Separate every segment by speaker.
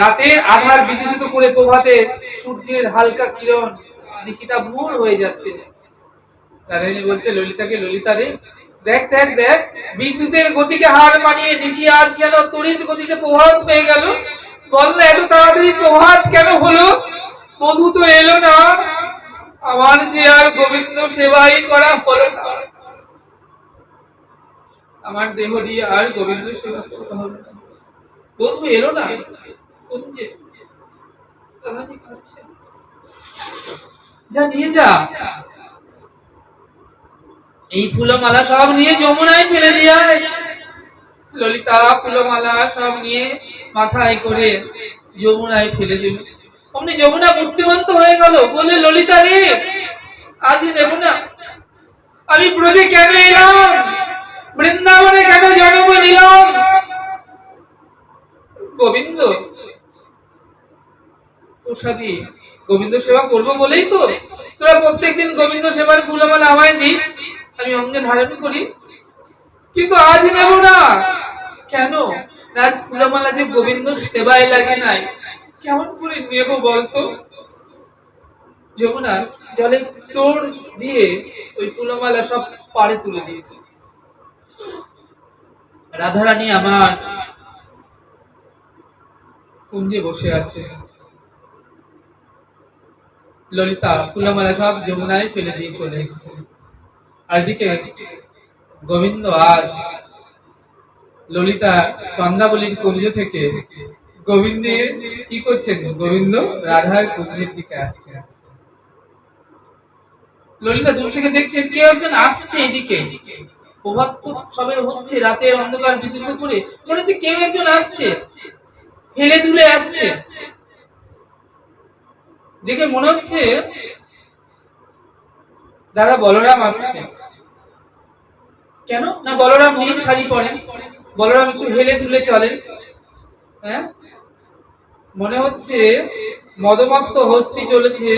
Speaker 1: রাতের আধার বিদ্যুৎ করে প্রভাতে সূর্যের হালকা কিরণ নিশিটা ভোর হয়ে যাচ্ছে। রাধারানী বলছে ললিতাকে, ললিতা রে দেখ দেখ দেখ, বিদ্যুতের গতিকে হার মানিয়ে নিশি আজ যেন তড়িৎ গতিতে প্রভাত পেয়ে গেল। বললে এত তাড়াতাড়ি প্রভাত কেন হলো? বধূ তো এলো না, আমার যে আর গোবিন্দ সেবাই করা হলো না, আমার দেহ দিয়ে আর গোবিন্দ সেবা করা হলো না। বধূ এলো না, কুঞ্জে রাধারানী কাঁদছে। যা নিয়ে যা, এই ফুলমালা সব নিয়ে যমুনায় ফেলে দিয়ে আয়। ললিতা ফুলমালা সব নিয়ে মাথায় করে যমুনায় ফেলে দিল। অমনি যমুনা মূর্তিমন্ত হয়ে গেল। বলে ললিতা রে আজ নেব না, আমি ব্রজে কেন এলাম, বৃন্দাবনে কেন জন্ম নিলাম? গোবিন্দ প্রসাদী, গোবিন্দ সেবা করবো বলেই তো তোরা প্রত্যেকদিন গোবিন্দ সেবার ফুলমালা আমায় দিস, আমি অঙ্গে ধারণ করি। কিন্তু আজ নেব না। কেন? আজ ফুলমালা যে গোবিন্দ সেবায় লাগে নাই, কেমন করে নেব বলতো? যমুনা জলে তোড় দিয়ে ওই ফুলমালা সব পাড়ে তুলে দিয়েছে। রাধারানী আমার কুঞ্জে বসে আছে। ললিতা ফুলমালা সব যমুনায় ফেলে দিয়ে চলে এসেছে। আর দিকে গোবিন্দ আজ ললিতা চন্দাবলীর কুঞ্জ থেকে গোবিন্দে কি করছেন? গোবিন্দ রাধার কুঞ্জের দিকে আসছে। ললিতা দূর থেকে দেখছেন কে একজন আসছে এদিকে। প্রভাত তো সবে হচ্ছে, রাতের অন্ধকার বিদ্যুৎ করে মনে হচ্ছে কেউ একজন আসছে, হেলে দুলে আসছে। দেখে মনে হচ্ছে দাদা বলরাম আসছে। কেন না, বলরাম নীল শাড়ি পরেন, বলরাম একটু হেলে দুলে চলেন। হ্যাঁ, মনে হচ্ছে মদমত্ত হস্তি চলেছে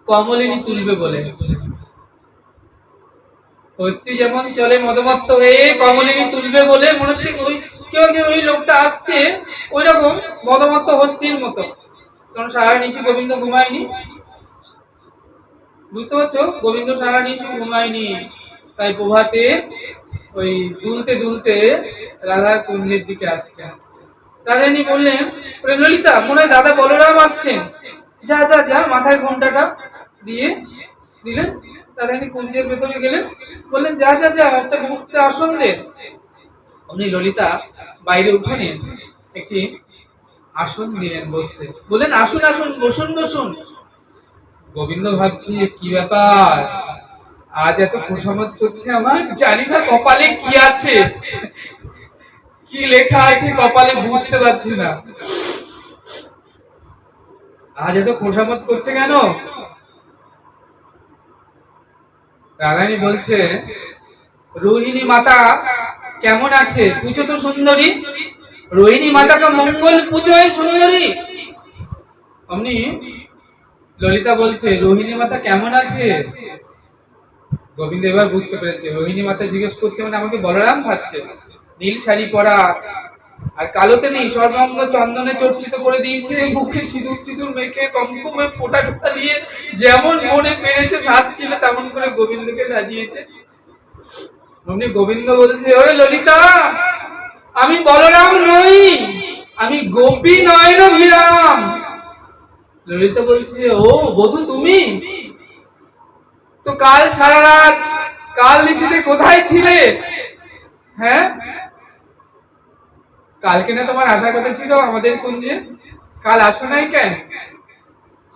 Speaker 1: কমলিনী তুলবে বলে। হস্তি যেমন চলে মদমত্ত হয়ে কমলিনী তুলবে বলে, মনে হচ্ছে ওই কেউ যে ওই লোকটা আসছে ওই রকম মদমত্ত হস্তির মতো। কারণ সারা নিশি গোবিন্দ ঘুমায়নি, বুঝতে পারছো? গোবিন্দ সারা নিশি ঘুমায়নি, তাই প্রভাতে ওই দুলতে দুলতে রাধার কুঞ্জের দিকে আসছে। রাধারানী বললেন, ললিতা মনে হয় দাদা বলরাম আসছেন, যা যা যা মাথায় ঘোমটাটা দিয়ে দিলেন। রাধারানী কুঞ্জের ভেতরে গেলেন, বললেন যা যা যা একটা বসতে আসন দে। অমনি ললিতা বাইরে উঠোনে একটি আসন দিলেন বসতে, বললেন আসুন আসুন, বসুন বসুন। গোবিন্দ ভাবছি কি ব্যাপার, আজ এত খোশামত করছে আমার, জানি না কপালে কি আছে, কি লেখা আছে কপালে বুঝতে পারছি না। আজ এত খোশামত করছে কেন? রাধারানী বলছে রোহিণী মাতা কেমন আছে, পুজো তো সুন্দরী, রোহিণী মাতাকে মঙ্গল পুজোয় সুন্দরী। অমনি ললিতা বলছে রোহিণী মাতা কেমন আছে? গোবিন্দ এবার বুঝতে পেরেছে রোহিণী মাতা জিজ্ঞেস করছে মানে আমাকে বলরাম ভাবছে। নীল শাড়ি পরা আর কালোতে নেই, সর্বাঙ্গ চন্দনে চর্চিত করে দিয়েছে, মুখে সিঁদুর টিঁদুর মেখে কমকমে ফোঁটা টোটা দিয়ে যেমন মনে পেরেছে সাজছিল তেমন করে গোবিন্দকে সাজিয়েছে। অমনি গোবিন্দ বলছে ওরে ললিতা, আমি বলরাম নই, আমি গোপী নয়ন অভিরাম। ললিতা বলছে ও বধূ তুমি তো কাল সারা রাত কাল নিশীথে কোথায় ছিলে? হ্যাঁ, কালকে না তোমার আসার কথা ছিল আমাদের কুঞ্জে, কাল আসো নাই কেন?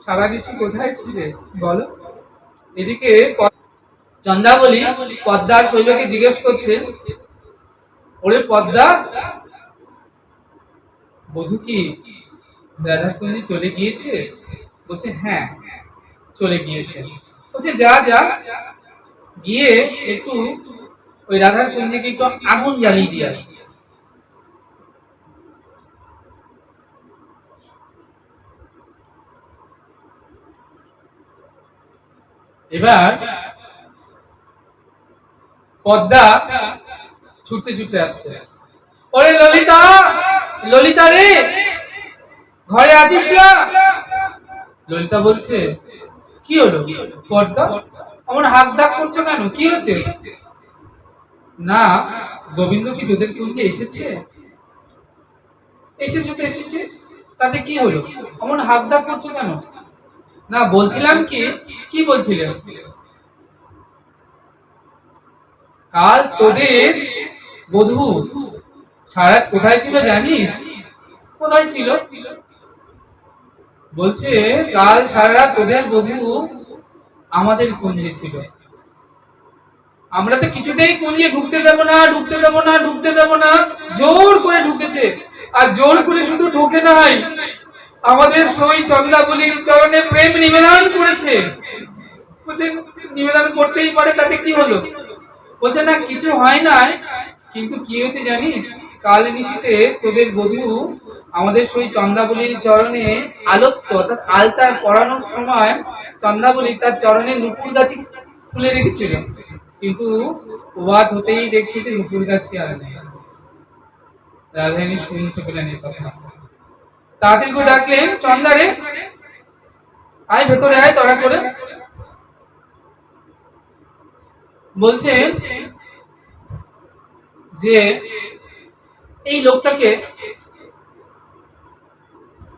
Speaker 1: সারা নিশি কোথায় ছিলে বলো? এদিকে চন্দাবলী পদ্মার শৈলকে জিজ্ঞেস করছে ওরে পদ্মা, বধূ কি রাধার কুঞ্জে চলে গিয়েছে? বলছে হ্যাঁ চলে গিয়েছে। বলছে যা যা গিয়ে একটু ওই রাধার কুঞ্জে একটু আগুন জ্বালিয়ে দিয়ে। এবার পদ্মা ছুটতে ছুটতে আসছে, ওরে ললিতা ললিতা রে, ঘরে আছিস না? ললিতা বলছে, কি হলো পর্দা, আমার হাত ডাক করছো কেন, কি হয়েছে? না, গোবিন্দ কি তোদের কুঞ্জে এসেছে? এসেছে তো এসেছে, তাতে কি হলো, আমার হাত ডাক করছো কেন? না, বলছিলাম কি, কি বলছিলে? কাল তোদের বধূ সারাত কোথায় ছিল জানিস? কোথায় ছিল? বলছে কাল সারা রাত তোদের বধূ আমাদের কুঞ্জে ছিল। আমরা তো কিছুতেই কুঞ্জে ঢুকতে দেবো না, ঢুকতে দেবো না, ঢুকতে দেবো না, জোর করে ঢুকেছে। আর জোর করে শুধু ঢুকে নাই, আমাদের সই চন্দ্রাবলীর চরণে প্রেম নিবেদন করেছে। বলছে নিবেদন করতেই পারে, তাতে কি হলো? বলছে না, কিছু হয় না, কিন্তু কি হয়েছে জানিস? কাল নিশীতে তোদের বধূ আমাদের সই চন্দ্রাবলীর চরণে আলত্য অর্থাৎ আলতা পরানোর সময় চন্দ্রাবলী তার চরণে নুপুর গাছি খুলে রেখেছিল, কিন্তু প্রভাত হতেই দেখছি যে নুপুর গাছি আর নেই। রাধারানী শুনতে পেলেন এই কথা, তাড়াতাড়ি করে ডাকলেন, চন্দ্রারে আয়, ভেতরে আয় তাড়া করে। বলছে যে এই লোকটাকে,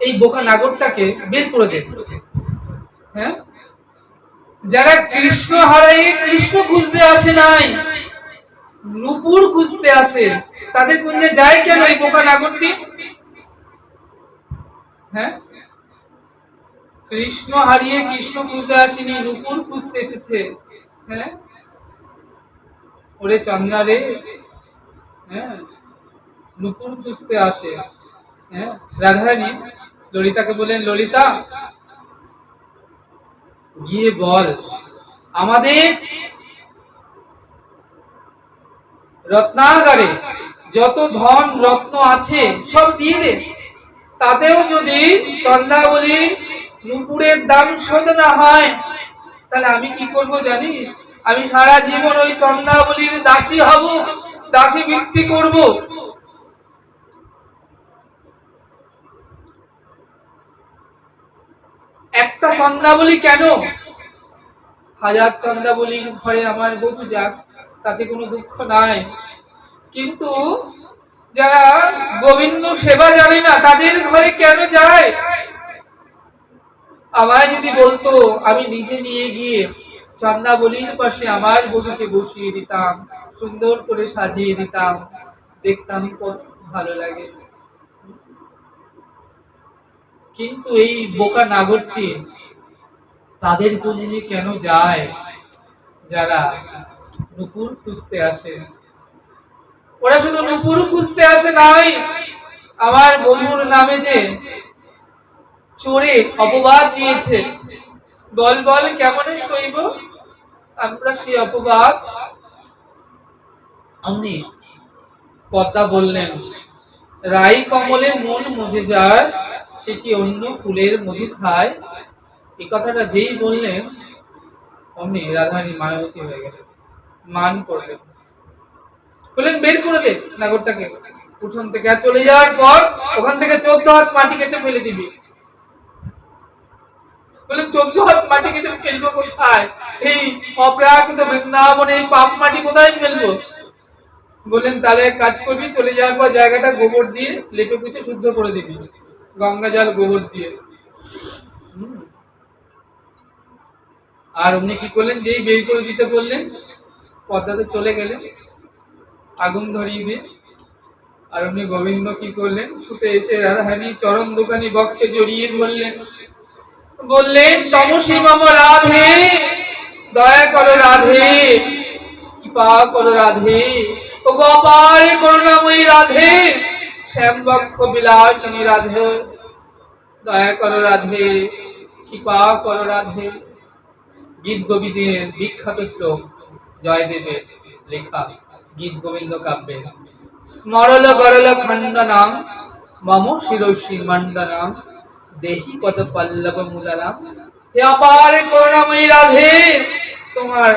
Speaker 1: এই বোকা নাগরটাকে বের করে দে। হ্যাঁ, যারা কৃষ্ণ হারাই কৃষ্ণ খুঁজতে আসে নাই, নূপুর খুঁজতে আসে, তাদের কুঞ্জে যায় কেন এই বোকা নাগরটি? হ্যাঁ, কৃষ্ণ হারিয়ে কৃষ্ণ খুঁজতে আসেনি, নূপুর খুঁজতে এসেছে। হ্যাঁ, ওরে চন্দ্রা রে, হ্যাঁ, নূপুর খুঁজতে আসে। হ্যাঁ, রাধারানী ললিতাকে বলেন, ললিতা গিয়ে বল আমাদের রত্নাগারে যত ধন রত্ন আছে সব দিয়ে দে, তাতেও যদি চন্দ্রাবলী নূপুরের দাম শোধ না হয়, তাহলে আমি কি করব জানিস? আমি সারা জীবন ওই চন্দ্রাবলীর দাসী হব, দাসী বৃত্তি করব। একটা চন্দ্রাবলী কেন, হাজার চন্দ্রাবলীর ঘরে আমার বধূ যাক, তাতে কোনো দুঃখ নাই, কিন্তু যারা গোবিন্দ সেবা জানে না তাদের ঘরে কেন যায়? আমায় যদি বলতো, আমি নিজে নিয়ে গিয়ে চন্দ্রাবলীর পাশে আমার বধূকে বসিয়ে দিতাম, সুন্দর করে সাজিয়ে দিতাম, দেখতাম কত ভালো লাগে। কিন্তু এই বোকা নাগরটি তাদের কুঞ্জে কেন যায়? যারা নূপুর খুঁজতে আসে, ওরা শুধু নূপুর খুঁজতে আসে নাই, আমার বধূর নামে যে চোরে অপবাদ দিয়েছে, বল বল কেমনে সইব আমরা সেই অপবাদ? অমনি পদ্মা বললেন, রাই কমলে মন মজে যার, সে কি অন্য ফুলের মধু খায়? এই কথাটা যেই বললেন, অমনি রাধারানী মায়াবতী হয়ে গেলেন, মান করলেন, বললেন বের করে দে নাগরটাকে উঠোন থেকে, আর চলে যাওয়ার পর ওখান থেকে 14 হাত মাটি কেটে ফেলে দিবি। বললেন 14 হাত মাটি কেটে ফেলবো কোথায়? এই অপ্রাকৃত বৃন্দাবনে এই পাপ মাটি কোথায় ফেলবো? বললেন তাহলে এক কাজ করবি, চলে যাওয়ার পর জায়গাটা গোবর দিয়ে লেপে পুছে শুদ্ধ করে দিবি, গঙ্গা জল গোবর দিয়ে। আর উনি কি করলেন, যেই বের করে দিতে বললেন, পদ্মাতে চলে গেলেন আগুন ধরিয়ে দিয়ে। আর উনি গোবিন্দ কি করলেন, ছুটে এসে রাধারানী চরণ দোকানি বক্ষে জড়িয়ে ধরলেন, বললেন তমসী মম রাধে, দয়া করো রাধে, কৃপা করো রাধে, ও গোপাল করুণাময়ী রাধে, শ্যাম বক্ষ বিলাসিনী রাধে, দয়া করো রাধে, কৃপা করো রাধে। গীত গোবিন্দের বিখ্যাত শ্লোক, জয়দেবের লেখা গীত গোবিন্দ কাব্যে, স্মরল গরল খণ্ডনাম মম শিরোষী মণ্ডনাম, দেহি পদ পল্লব মূলারাম। হে অপার করুণাময়ী রাধে, তোমার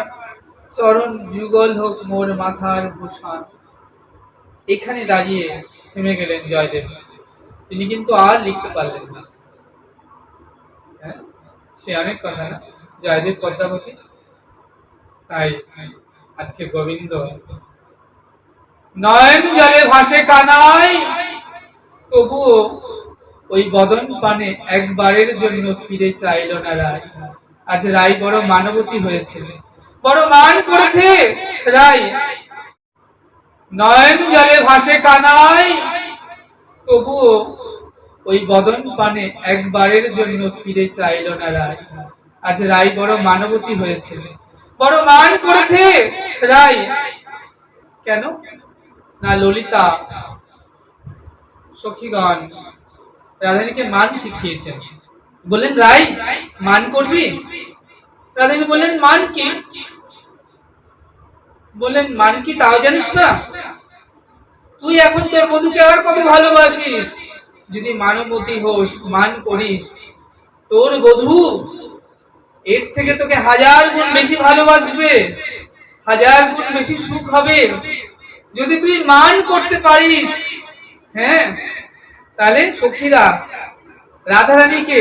Speaker 1: চরণ যুগল হোক মোর মাথার ভূষণ। এখানে দাঁড়িয়ে থেমে গেলেন জয়দেব। তিনি কিন্তু আর লিখতে পারলেন না। হ্যাঁ, সে অনেক কথা না, জয়দেব পদ্মাবতী। তাই আজকে গোবিন্দ নয়ন জলে ভাসে কানাই, তবুও ওই বদন পানে একবারের জন্য ফিরে চাইল না রায়। আজ রায় বড় মানবতী হয়েছে, বড় মান করেছে রায়। নয়ন জলে ভাসে কানাই, তবুও ওই বদন পানে একবারের জন্য ফিরে চাইল না রায়। আজ রায় বড় মানবতী হয়েছে, বড় মান করেছে রায়। কেন না, ললিতা সখীগণ রাধারানীকে মান শিখিয়েছেন। বললেন রায় মান করবি? রাধারানী বললেন মান কি? বললেন মান কি তাও জানিস না? তুই এখন তোর বধূকে আর কত ভালোবাসিস। যদি মানবতী হোস, মান করিস, তোর বধূ এর থেকে তোকে 1000 গুণ বেশি ভালোবাসবে, 1000 গুণ বেশি সুখ হবে যদি তুই মান করতে পারিস। হ্যাঁ, তাহলে সখীরা রাধারানীকে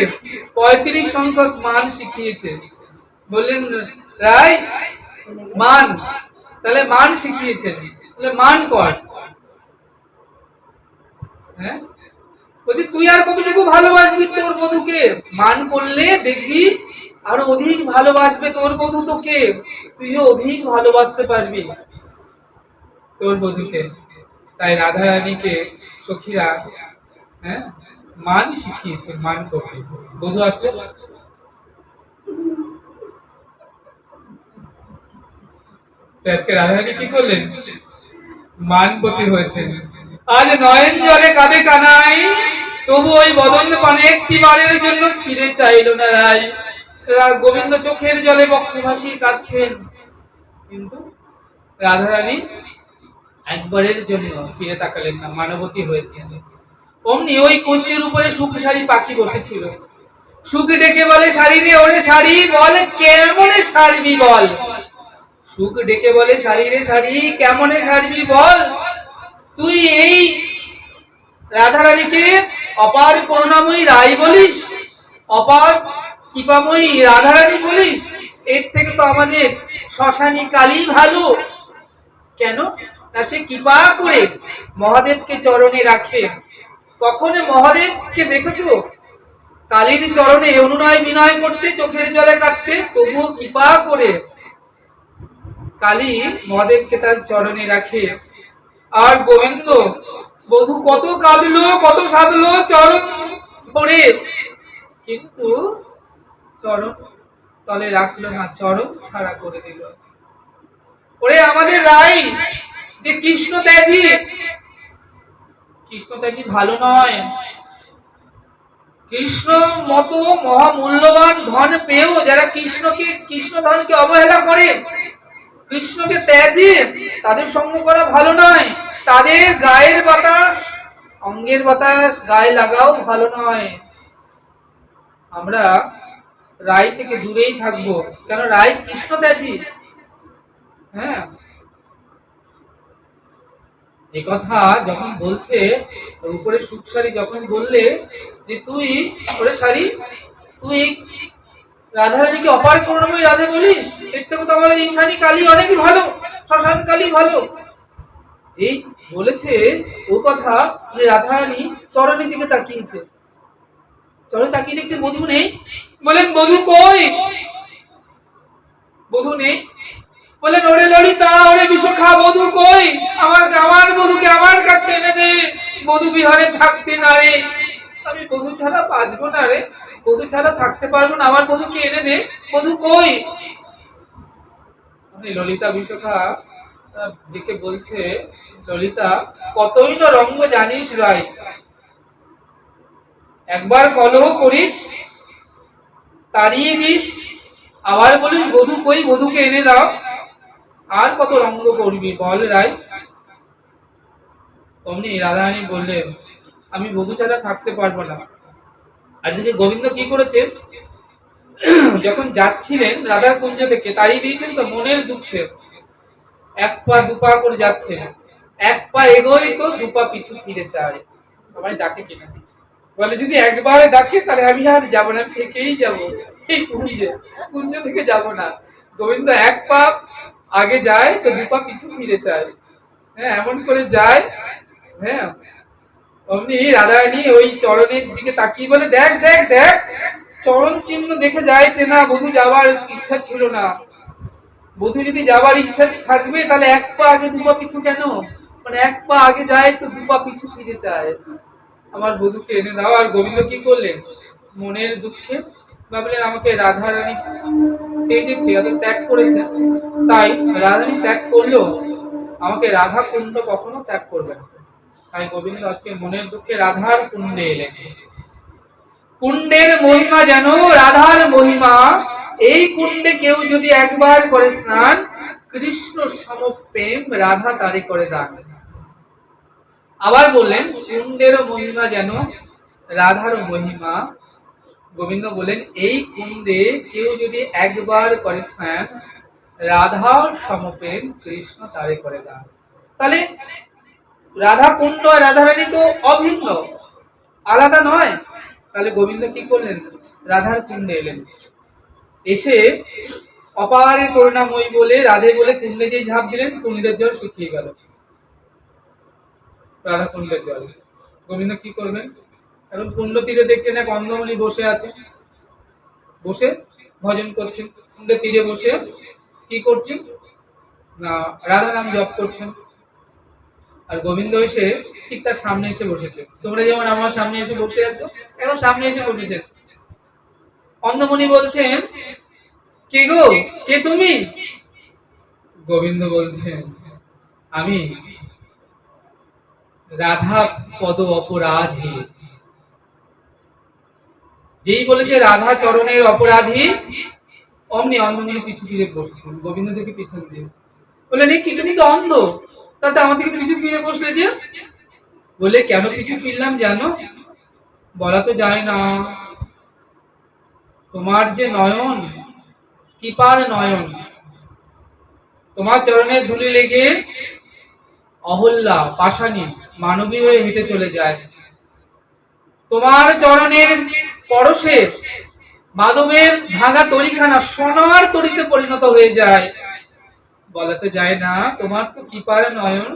Speaker 1: 35 সংখ্যক মান শিখিয়েছে। বললেন রায় মান, তাহলে মান শিখিয়েছেন, তাহলে মান কর। হ্যাঁ, বলছি তুই আর কতটুকু ভালোবাসবি তোর বধূকে? মান করলে দেখবি আরো অধিক ভালোবাসবে তোর বধূ তোকে, তুইও অধিক ভালোবাসতে পারবি তোর বধূকে। তাই রাধারানীকে সখীরা হ্যাঁ মান শিখিয়েছে, মান করবে। বধূ আসলে আজকে রাধারানী কি করলেন? মানবতী হয়েছেন। আজ নয়ন জলে কাঁদে কানাই, তবু ওই বদন পানে একটি বারের জন্য ফিরে চাইল না রায়। গোবিন্দ চোখের জলে বক্ষে ভাসিয়ে কাঁদছেন, কিন্তু রাধারানী একবারের জন্য ফিরে তাকালেন না, মানবতী হয়েছেন। অমনি ওই কুঞ্জের উপরে সুখসারী পাখি বসেছিল। সুখ ডেকে বলে শাড়ি রে ওরে শাড়ি, বল কেমনে সারবি বল। সুখ ডেকে বলে শাড়ি রে শাড়ি, কেমনে সারবি বল। তুই এই রাধারানীকে অপার করুণাময়ী রায় বলিস, অপার কৃপাময়ী রাধারানী বলিস, এর থেকে তো আমাদের শ্মশানী কালী ভালো। কেন না, সে কৃপা করে মহাদেবকে চরণে রাখে। কখনো মহাদেবকে দেখেছো কালীর চরণে অনুনয় বিনয় করতে, চোখের জলে কাঁদতে? তবুও কৃপা করে কালী মহাদেবকে তার চরণে রাখে। আর গোবিন্দ বধূ কত কাঁদলো, কত সাধলো চরণ ধরে, কিন্তু চরণ তলে রাখলো না, চরণ ছাড়া করে দিল। ওরে আমাদের রাই যে কৃষ্ণ ত্যাজি, কৃষ্ণ ত্যাজি ভালো নয়। কৃষ্ণ মতো মহামূল্যবান ধন পেয়েও যারা কৃষ্ণকে, কৃষ্ণ ধনকে অবহেলা করে, কৃষ্ণকে ত্যাজি, তাদের সঙ্গ করা ভালো নয়। তাদের গায়ের বাতাস, অঙ্গের বাতাস গায়ে লাগাও ভালো নয়। আমরা রায় থেকে দূরেই থাকবো, কেন রায় কৃষ্ণ ত্যাজি। হ্যাঁ, এ কথা যখন বলছে উপরে সুখসারী যখন বললে যে তুই ওরে শাড়ি, তুই রাধারানীকে অপার করুণাময়ী রাধে বলিস, এর থেকে তো আমাদের ঈশানী কালী অনেক ভালো, শ্মশান কালী ভালো। যেই বলেছে ও কথা, রাধারানী চরণের দিকে তাকিয়েছে, চরণে তাকিয়ে দেখছে বধূ নেই। বলেন বধূ কই? বধূ নেই। বলেন ওরে ললিতা, ওরে বিশাখা, বধূ কই? আমার বধূকে আমার কাছে এনে দে, বধূ বিহারে থাকতে না রে। আমি বধূ ছাড়া বাঁচবো না রে, বধূ ছাড়া থাকতে পারবো না, আমার বধূকে এনে দে, বধূ কই? ললিতা বিশাখা দিকে বলছে, ললিতা কতই না রঙ্গ জানিস রাই, একবার কলহ করিস, তাড়িয়ে দিস, আবার বলিস বধূ কই, বধূকে এনে দাও, আর কত রঙ্গ করবি বল রাই। অমনি রাধারানী বললেন আমি বধূ ছাড়া থাকতে পারবো না। আর এদিকে গোবিন্দ কি করেছে, যখন যাচ্ছিলেন রাধার কুঞ্জ থেকে, তাড়িয়ে দিয়েছেন তো মনের দুঃখে, এক পা দুপা করে যাচ্ছে, এক পা এগোই তো দুপা পিছু ফিরে চায়। আমায় ডাকে কিনা, বলে যদি একবার ডাকে তাহলে আমি আর যাবো না, আমি থেকেই যাবো এই কুঞ্জে, কুঞ্জ থেকে যাব না। গোবিন্দ এক পা আগে যায় তো দু পা পিছু ফিরে যায়। হ্যাঁ, এমন করে যায়। হ্যাঁ, অমনি রাধারানী ওই চরণের দিকে তাকিয়ে বলে, দেখ দেখ দেখ, চরণ চিহ্ন দেখে যাইছে না, বধূ যাবার ইচ্ছা ছিল না। বধূ যদি যাবার ইচ্ছা থাকবে তাহলে এক পা আগে দু পা পিছু কেন? মানে এক পা আগে যায় তো দু পা পিছু ফিরে যায়। আমার বধূকে এনে দাও। আর গোবিন্দ কি করলেন? মনের দুঃখে ভাবলেন আমাকে রাধারানী তেজেছে, এত ত্যাগ করেছেন, তাই রাধারানী ত্যাগ করলেও আমাকে রাধা কুণ্ড কখনো ত্যাগ করবে না। তাই গোবিন্দ আজকে মনের দুঃখে রাধার কুণ্ডে এলেন। কুণ্ডের মহিমা যেন রাধার মহিমা, এই কুণ্ডে কেউ যদি একবার করে স্নান, কৃষ্ণ সমপ্রেম রাধা তারে করে দান। আবার বললেন কুণ্ডের মহিমা যেন রাধার মহিমা। গোবিন্দ বলেন এই কুণ্ডে কেউ যদি একবার করে স্নান, রাধার সমপ্রেম কৃষ্ণ তারে করে দান। তাহলে রাধা কুণ্ড আর রাধারানী তো অভিন্ন, আলাদা নয়। তাহলে গোবিন্দ কি করলেন? রাধার কুণ্ডে এলেন। এসে অপারের করুণাময়ী বলে রাধে বলে কুণ্ডে যে ঝাঁপ দিলেন, কুণ্ডের জল শুকিয়ে গেল। রাধা কুণ্ডের জল। গোবিন্দ কি করবেন? এখন কুণ্ড তীরে দেখছেন এক অন্ধমণি বসে আছে, বসে ভজন করছেন। কুণ্ডের তীরে বসে কি করছেন? না, রাধা নাম জপ করছেন। আর গোবিন্দ এসে ঠিক তার সামনে এসে বসেছে। তোমরা যেমন আমার সামনে এসে বসে আছো, এখন সামনে এসে বসেছেন। অন্ধমণি বলছেন, কে গো, কে তুমি? গোবিন্দ বলছেন, আমি রাধা পদ অপরাধী। যেই বলেছে রাধা চরণের অপরাধী, অমনি অন্ধমণি পিছু ফিরে বসেছেন। গোবিন্দ থেকে পিছন দিয়ে বললেন, কি তুমি তো অন্ধ, তাতে আমাদেরকে পিছু ফিরে বসলে যে? বলে, কেন পিছু ফিরলাম জানো? বলা তো যায় না। তোমার যে নয়ন, কৃপার নয়ন, তোমার চরণের ধুলি লেগে অহল্যা পাষাণী মানবী হয়ে হেঁটে চলে যায়। তোমার চরণের পরশে মাধবের ভাঙা তরিখানা সোনার তরিতে পরিণত হয়ে যায়। বলা তো যায় না। তোমার তো কৃপার নয়ন,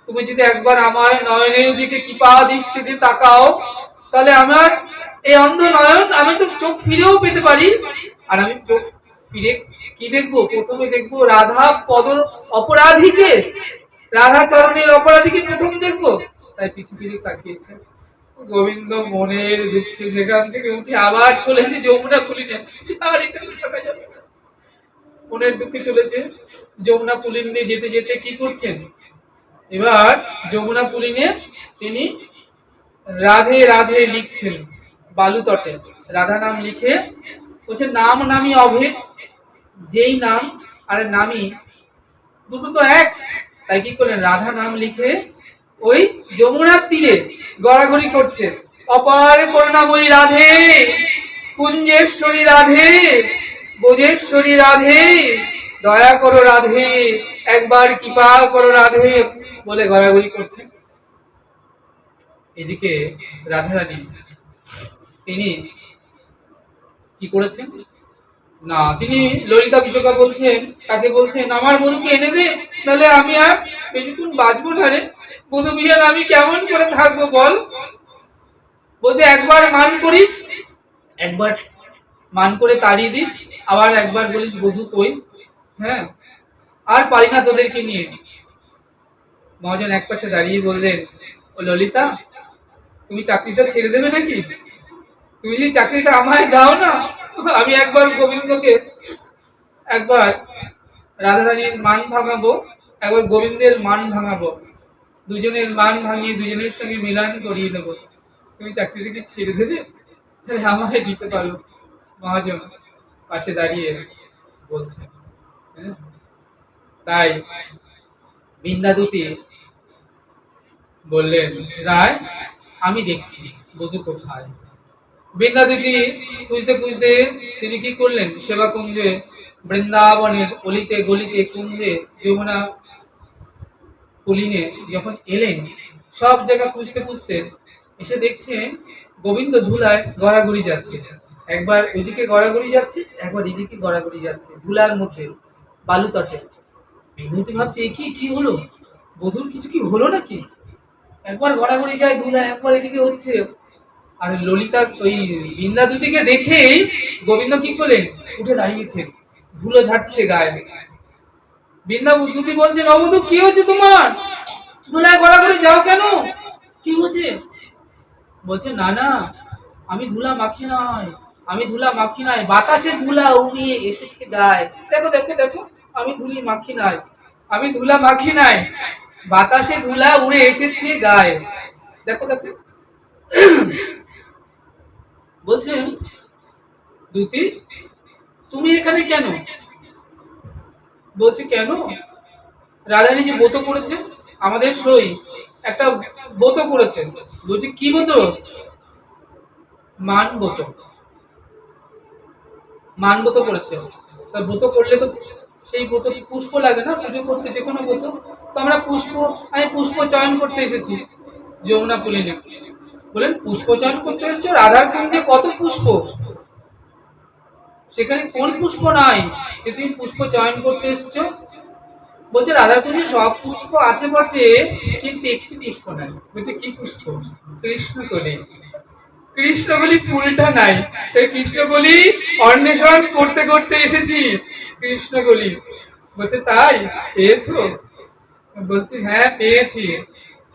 Speaker 1: তুমি যদি একবার আমার নয়নের দিকে কৃপা দৃষ্টি দিয়ে তাকাও, তাহলে আমার এই অন্ধ নয়ন আমি তো চোখ ফিরেও পেতে পারি। আর আমি চোখ ফিরে কি দেখবো? প্রথমে দেখবো রাধা পদ অপরাধীকে, রাধা চরণের অপরাধীকে প্রথম দেখবো। তাই পিছু ফিরে তাকিয়েছে। গোবিন্দ মনের দুঃখে সেখান থেকে উঠে আবার চলেছে যমুনা পুলিনে। আর এখানে থাকা যাবে না। মনের দুঃখে চলেছে যমুনা পুলিন দিয়ে যেতে যেতে কি করছেন? এবার যমুনা পুলিনে তিনি রাধে রাধে লিখছেন বালু তটে। রাধা নাম লিখে বলছে, নাম নামি অভেদ। যেই নাম আর নামি দুটো তো এক। তাই কি করলেন? রাধা নাম লিখে ওই যমুনার তীরে গড়াগড়ি করছে। অপার করুণাময়ী রাধে, কুঞ্জেশ্বরী রাধে, বোজেশ্বরী রাধে, দয়া করো রাধে, একবার কৃপা করো রাধে বলে গড়াগড়ি করছে। এদিকে রাধারানী তিনি কি করেছেন? না, তিনি ললিতা বিশোকা বলছেন, তাকে বলছেন আমার বধূকে এনে দে, তাহলে আমি আর বেশিক্ষণ বাঁচবো না রে। বধূ বিহার আমি কেমন করে থাকবো বল? বলছে, একবার মান করিস, একবার মান করে তাড়িয়ে দিস, আবার একবার বলিস বধূ কই। হ্যাঁ, আর পারি না তোদেরকে নিয়ে। মহাজন এক পাশে দাঁড়িয়ে বললেন, ও ললিতা, তুমি চাকরিটা ছেড়ে দেবে নাকি? তুমি যদি চাকরিটা আমায় দাও না, আমি একবার গোবিন্দকে, একবার রাধারানীর মান ভাঙাবো, একবার গোবিন্দের মান ভাঙাবো, দুজনের মান ভাঙিয়ে দুজনের সঙ্গে মিলন করিয়ে দেবো। তুমি চাকরিটাকে ছেড়ে দেবে, তাহলে আমায় দিতে পারো। মহাজন পাশে দাঁড়িয়ে বলছে। তাই বৃন্দাদূতি বললেন, রায় আমি দেখছি বধূ কোথায়। বৃন্দাদূতি খুঁজতে খুঁজতে তিনি কি করলেন? সেবা কুঞ্জে, বৃন্দাবনের অলিতে গলিতে কুঞ্জে, যমুনা পুলিনে যখন এলেন, সব জায়গা খুঁজতে খুঁজতে এসে দেখছেন গোবিন্দ ধুলায় গড়াগড়ি যাচ্ছে, একবার ওইদিকে গড়াগড়ি যাচ্ছে, একবার এদিকে গড়াগড়ি যাচ্ছে, ধুলার মধ্যে, বালু তটে। বিভূতি ভাবছে এ কি, কি হলো, বধুর কিছু কি হলো নাকি? একবার গড়াগড়ি যায় ধুলা, একবার এদিকে হচ্ছে। আর ললিতা ওই বৃন্দা দুদিকে দেখেই গোবিন্দ কি করলেন, উঠে দাঁড়িয়েছে, ধুলো ঝাড়ছে গায়ে। বৃন্দা দুদি বলছে, নবধূ কি হয়েছে তোমার, ধুলায় গড়াগড়ি যাও কেন, কি হয়েছে? বলছে না না, আমি ধুলা মাখি নয়, আমি ধুলা মাখি নাই, বাতাসে ধুলা উড়িয়ে এসেছে গায়ে। দেখো দেখো দেখো, আমি ধুলি মাখি নাই, আমি ধুলা মাখি নাই, বাতাসে ধুলা উড়ে এসেছে গায়ে। দেখো দেখো। বলছেন দুতি, তুমি এখানে কেন? বলছে কেন, রাধারানী যে ব্রত করেছে, আমাদের সই একটা ব্রত করেছেন। বলছে কি ব্রত? মান ব্রত, মান ব্রত করেছে। তা ব্রত করলে তো সেই ব্রত পুষ্প লাগে না পুজো করতে, যে কোনো ব্রত। তো আমরা পুষ্প, আমি পুষ্প চয়ন করতে এসেছি যমুনা পুলিনে। বলেন পুষ্প চয়ন করতে এসেছো, রাধার কুঞ্জে কত পুষ্প, সেখানে কোন পুষ্প নাই যে তুমি পুষ্প চয়ন করতে এসেছো? বলছে রাধার কুঞ্জে সব পুষ্প আছে বটে, কিন্তু একটি পুষ্প নাই। বলছে কি পুষ্প? কৃষ্ণকলি। কৃষ্ণকলি ফুলটা নাই, তাই কৃষ্ণকলি অন্বেষণ করতে করতে এসেছি, কৃষ্ণকলি। বলছে তাই পেয়েছো? বলছে হ্যাঁ পেয়েছি,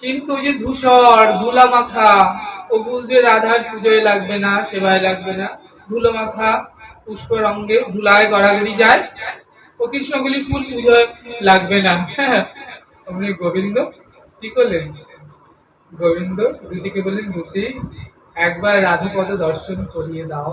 Speaker 1: কিন্তু ওই যে ধূসর ধুলা মাখা ও ফুল যে রাধার পুজোয় লাগবে না, সেবায় লাগবে না, ধুলো মাখা পুষ্প রঙে ধুলায় গড়াগড়ি যায়, ও কৃষ্ণগুলি ফুল পুজোয় লাগবে না। অমনি গোবিন্দ কি করলেন, গোবিন্দ দুতিকে বললেন, দুতি একবার রাধাপদ দর্শন করিয়ে দাও।